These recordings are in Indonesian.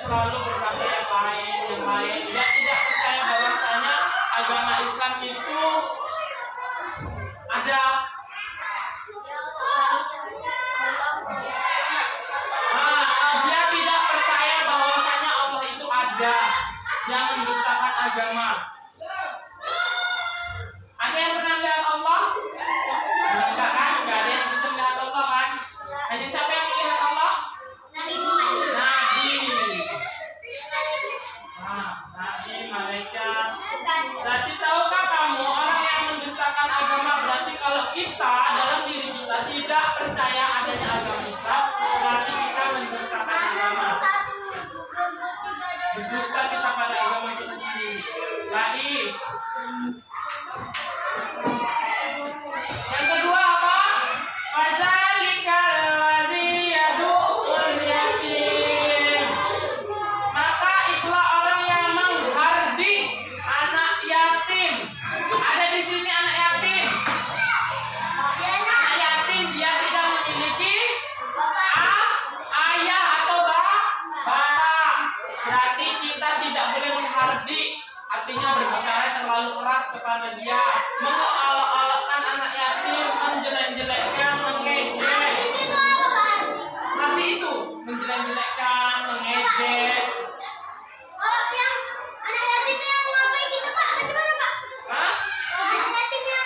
selalu berkata yang lain. Dia tidak percaya bahwasanya agama Islam itu ada. Dia tidak percaya bahwasanya Allah itu ada, yang mendustakan agama. Ada yang pernah lihat Allah? Enggak kan? Enggak ada yang bisa melihat Allah kan? Hanya siapa yang melihat Allah? Nabi. Nabi, malaikat. Berarti tahukah kamu orang yang mendustakan agama, berarti kalau kita dalam diri kita tidak percaya adanya agama Islam, berarti kita mendustakan agama. Berdusta kita pada agama kita sendiri. Laif. Yang kedua apa? Fazalikal ladzi yad'ul yatim. Maka itulah orang yang menghardik anak yatim. Ada di sini anak yatim. Anak yatim dia tidak memiliki ayah atau bapak. Berarti kita tidak boleh menghardik, artinya berbicara terlalu keras kepada dia, mengolok-olokkan anak yatim, menjelek-jelekkan, mengejek. Tapi itu menjelek-jelekkan, mengejek. Kalau yang anak yatim yang ngapain gitu Pak? Bagaimana Pak? Hah? Anak yatim yang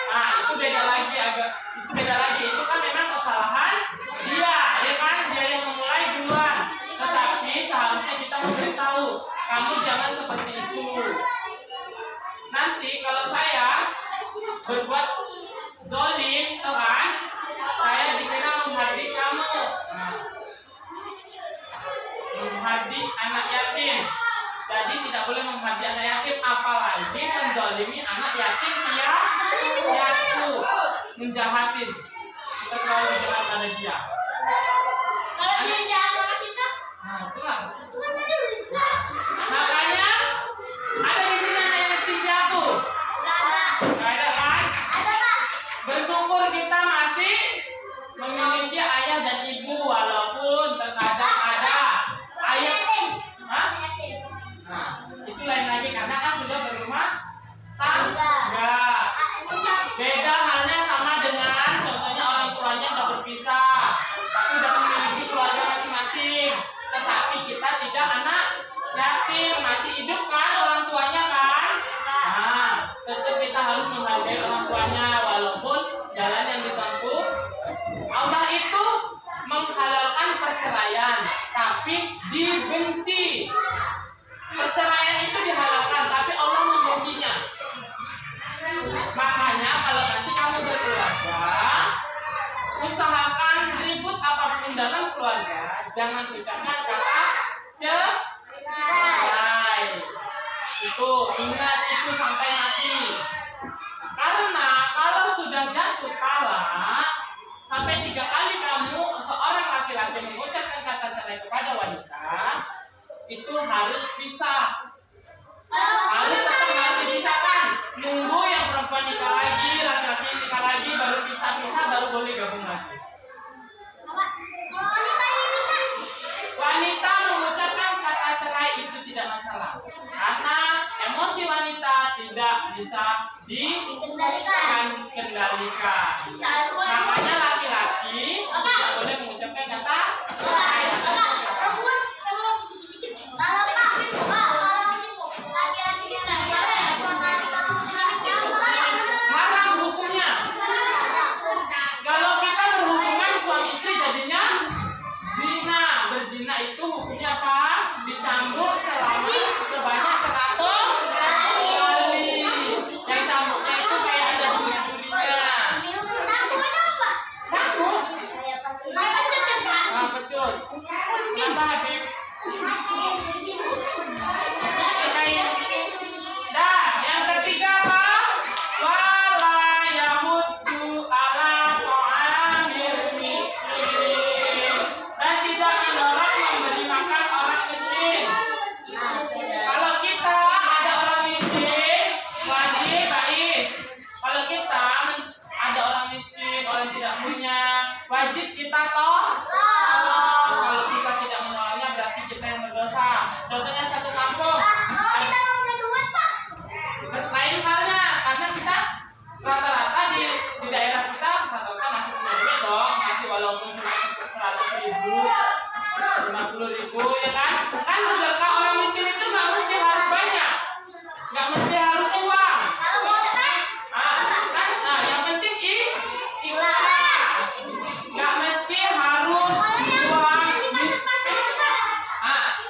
Itu beda lagi itu kan memang kesalahan dia, ya kan? Dia yang memulai duluan. Tetapi seharusnya kita memberitahu, kamu jangan seperti itu. Nanti kalau saya berbuat zolim, kan? Saya dikira menghardik kamu. Menghardik anak yatim. Jadi tidak boleh menghardik anak yatim, apalagi menzalimi anak yatim piatu, menjahatin. Kita terlalu jahat pada dia. kalau dia jahat sama kita, Itulah. itu kan tadi udah jelas. Makanya ada di sini anak yatim piatu. Nggak ada kan? Ada Pak. Bersyukur kita masih memiliki ayah dan ibu, walaupun terkadang ada ayah. Hah? Nah, itu lain lagi karena kan sudah berumah tangga. Beda halnya sama dengan contohnya orang tuanya sudah berpisah, tapi sudah memiliki keluarga masing-masing. Tetapi kita tidak anak yatim, masih hidup kan orang tuanya kan? Tetap kita harus menghargai orang tuanya walaupun jalan yang ditempuh. Allah itu menghalalkan perceraian, tapi dibenci. Perceraian itu dihalalkan, tapi Allah membencinya. Makanya kalau nanti kamu berkeluarga, usahakan ribut apapun dalam keluarga, jangan ucapkan kata cerai. Itu ingat itu sampai mati. Karena kalau sudah jatuh talak sampai 3 kali kamu seorang laki-laki mengucapkan kata cerai kepada wanita, itu harus pisah. Harus dipisahkan. Nunggu yang perempuan nikah lagi, laki-laki nikah lagi, baru pisah-pisah, baru boleh gabung lagi. Wanita mengucapkan kata cerai itu tidak masalah, karena emosi wanita tidak bisa dikendalikan. Makanya laki-laki tidak boleh mengucapkan kata cerai. Haram hukumnya. Kalau kita berhubungan suami istri jadinya zina. Berzina itu hukumnya apa? Dicambuk sebanyak 100 kali. Yang cambuknya itu kayak ada duri-durinya. Cambuk? 50.000 ya kan? Kan sedekah orang miskin itu nggak mesti harus banyak, nggak mesti harus uang. Nah, yang penting ikhlas, nggak mesti harus uang.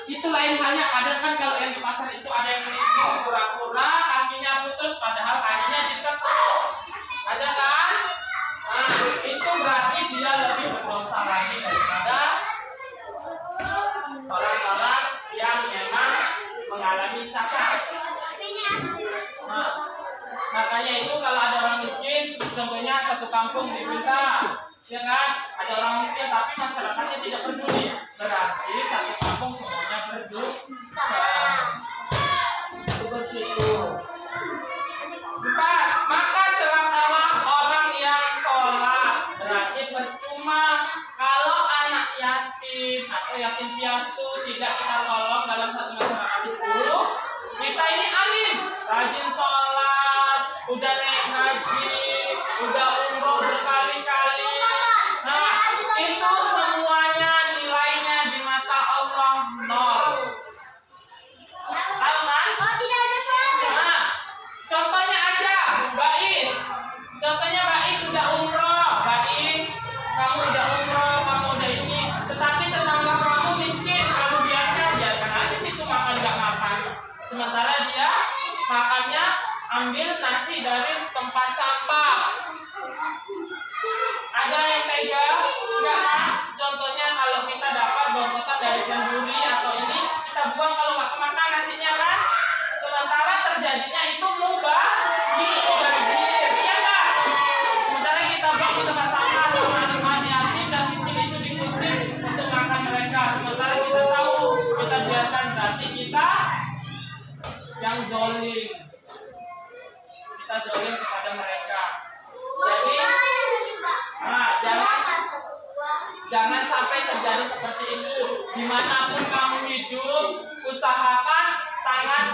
Itu lain halnya. Kadang kan kalau yang di pasar itu ada yang menipu pura-pura kakinya putus padahal kakinya ditekuk, ada kan? Itu berarti dia lebih berdosa lagi daripada orang-orang yang memang mengalami cacat. Makanya itu kalau ada orang miskin, contohnya satu kampung diminta, ya kan? Ada orang miskin tapi masyarakatnya tidak peduli, berarti satu kampung semuanya berdosa. Itu begitu. 4. Maka celakalah orang yang sholat. Berarti percuma kalau anak yatim atau yatim piatu tidak kita tolong dalam satu masyarakat itu. Kita ini alim, rajin sholat, udah naik haji, udah umroh berkali-kali. Nah, itu semuanya nilainya di mata Allah nol. Tahu kan? Nah, contohnya aja, Bais. Contohnya Bais udah umroh, Bais, kamu udah umroh, kamu udah ini. Tetapi tetangga kamu miskin, kamu biarkan aja situ makan nggak makan. Sementara dia makannya ambil nasi dari tempat sampah. Ada yang tega? Enggak kan? Contohnya kalau kita dapat bongkotan dari kenduri atau ini, kita buang kalau nggak kemakan nasinya kan? Sementara terjadinya itu mubazir, iya nggak? Sementara kita buang di tempat sampah sama anak yatim dan miskin itu dikutip untuk makan mereka. Sementara kita tahu, kita biarkan, berarti kita yang zolim. Kita zolim kepada mereka. Jadi, jangan sampai terjadi seperti itu. Dimanapun kamu hidup, usahakan tangan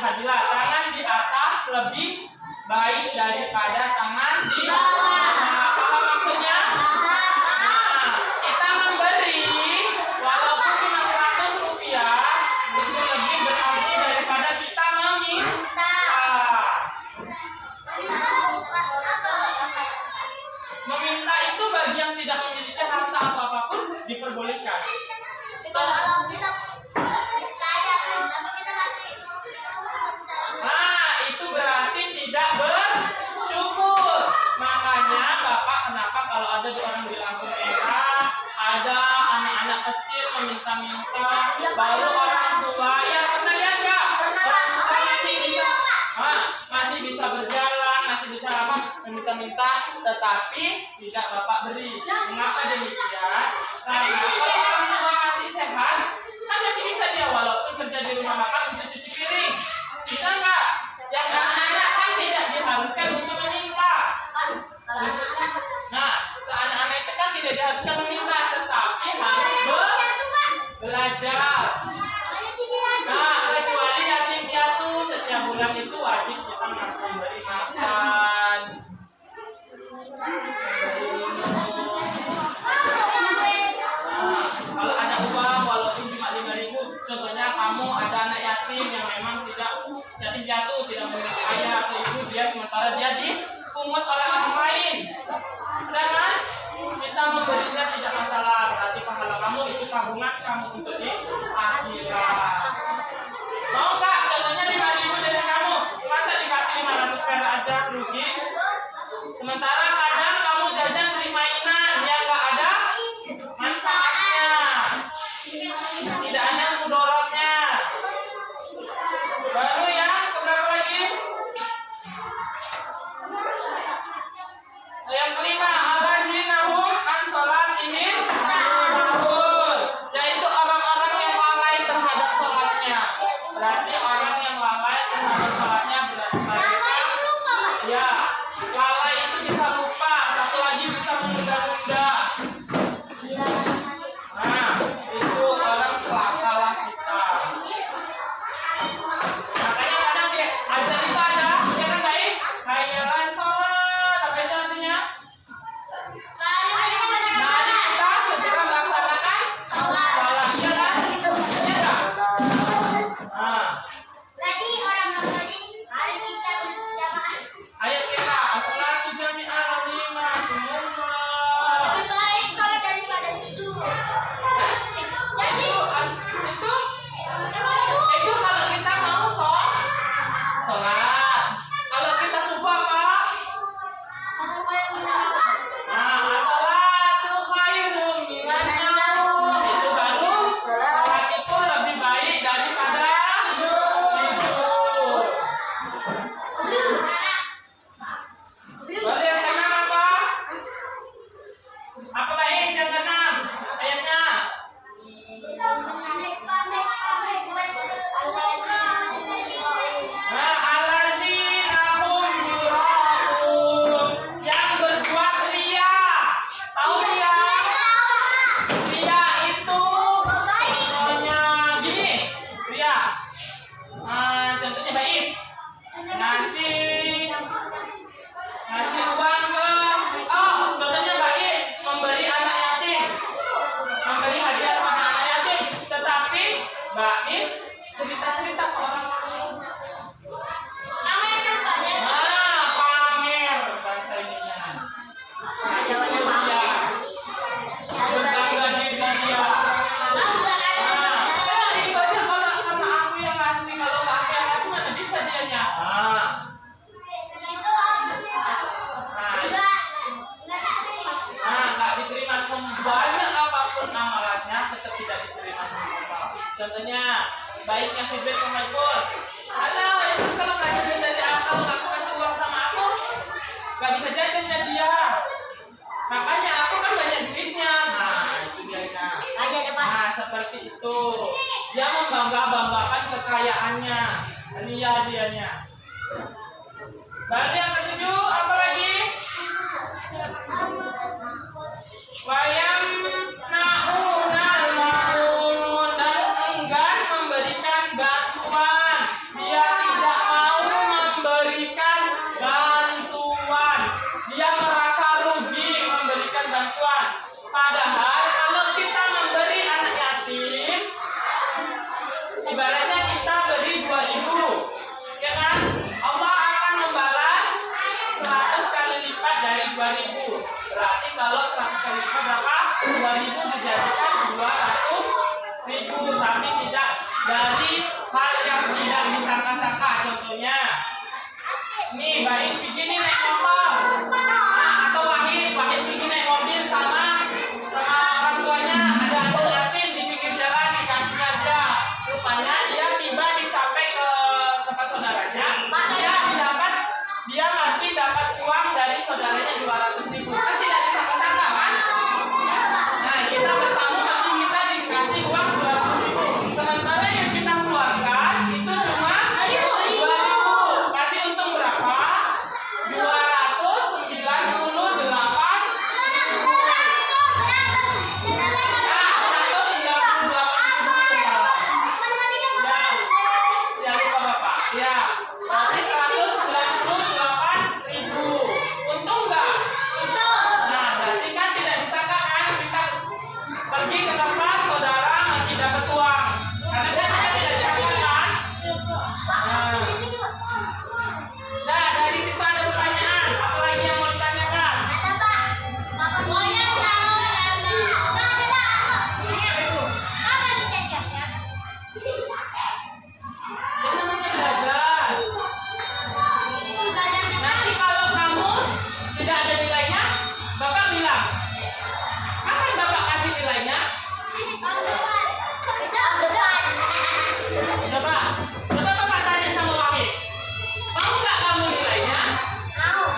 di atas lebih baik daripada tangan di bawah. Nah, paham maksudnya? Nah, kita memberi walaupun cuma 100 rupiah itu lebih berarti daripada kita meminta. Meminta itu bagi yang tidak memiliki harta atau apapun diperbolehkan. Kalau kita kaya tapi kita masih itu berarti tidak bersyukur. Makanya Bapak kenapa kalau ada di orang di lampu merah, ada anak-anak kecil meminta-minta, baru orang tua, ya pernah lihat nggak? Orang tua masih bisa berjalan, masih bisa apa, meminta-minta, tetapi tidak Bapak beri. Mengapa demikian? Karena kalau orang tua masih sehat, kan masih bisa dia walaupun kerja di rumah makan untuk cuci piring, bisa nggak? Yang anak-anak kan tidak diharuskan untuk meminta. Nah, anak-anak itu kan tidak diharuskan meminta, tetapi harus belajar. Nah, kecuali yatim piatu setiap bulan itu wajib kita memberi makan. Kalau ada uang walaupun cuma 5.000, contohnya kamu ada anak yatim yang memang tidak yatim piatu, tidak memiliki ayah atau ibu, dia sementara dia dipungut oleh orang lain. Udah kan? Kita memberinya tidak masalah, berarti pahala kamu itu tabungan kamu untuk di akhirat. Contohnya, Bais ngasih duit ke Maipur. Alah, itu kalau nggak jajan dari akal, nggak kasih uang sama aku, nggak bisa jajannya dia. Makanya aku kan banyak duitnya. Nah, itu dia. Nah, seperti itu. Dia membangga-banggakan kekayaannya. Lihat dianya. Baru yang ketujuh, apa lagi? Wayam naunal maun, dan enggan memberikan bantuan. Dia tidak mau memberikan bantuan. Dia merasa rugi memberikan bantuan. Padahal kalau kita memberi anak yatim, ibaratnya kita beri 2.000, ya kan? Allah akan membalas 100 kali lipat dari 2.000. Berarti kalau 100 kali lipat berapa? 2.000 dijadikan 200.000. Tapi tidak dari hal yang tidak disangka-sangka. Contohnya, nih Baik begini naik motor, atau Wahid begini naik mobil sama orang tuanya. Ada anak yatim di pinggir jalan, dikasih aja. Rupanya dia tiba di sampai ke tempat saudaranya, dia mati dapat uang dari saudaranya 200.000. Kan tidak disangka-sangka kan? Nah, kita bertamu nanti kita dikasih uang 200.000. Sementara yang kita keluarkan itu cuma 2.000. Kasih untung berapa? 298. Ya lupa Bapak. Ya, berarti 198.000. Untung nggak? Nah, berarti kan tidak disangka kan kita pergi ke tempat saudara nanti dapat uang. Karena kan kita tidak disangka kan? Nah, dari situ ada pertanyaan. Apa lagi yang mau ditanyakan? Yang namanya belajar. Nanti kalau kamu tidak ada nilainya, Bapak bilang, kapan Bapak kasih nilainya? Coba Bapak tanya sama Wahid, mau nggak kamu nilainya? Nah,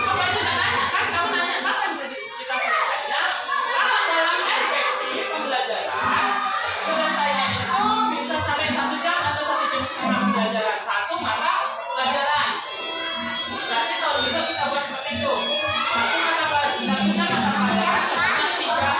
Bapak itu nggak nanya kan? Kamu nanya kapan jadi kita selesainya? Kalau dalam efektif pembelajaran, selesainya itu bisa sampai 1 jam atau 1,5 jam pembelajaran. 1 mata pelajaran. Berarti kalau bisa kita buat seperti itu. 1 mata pelajaran, 1 jam mata pelajaran, sebanyak 3.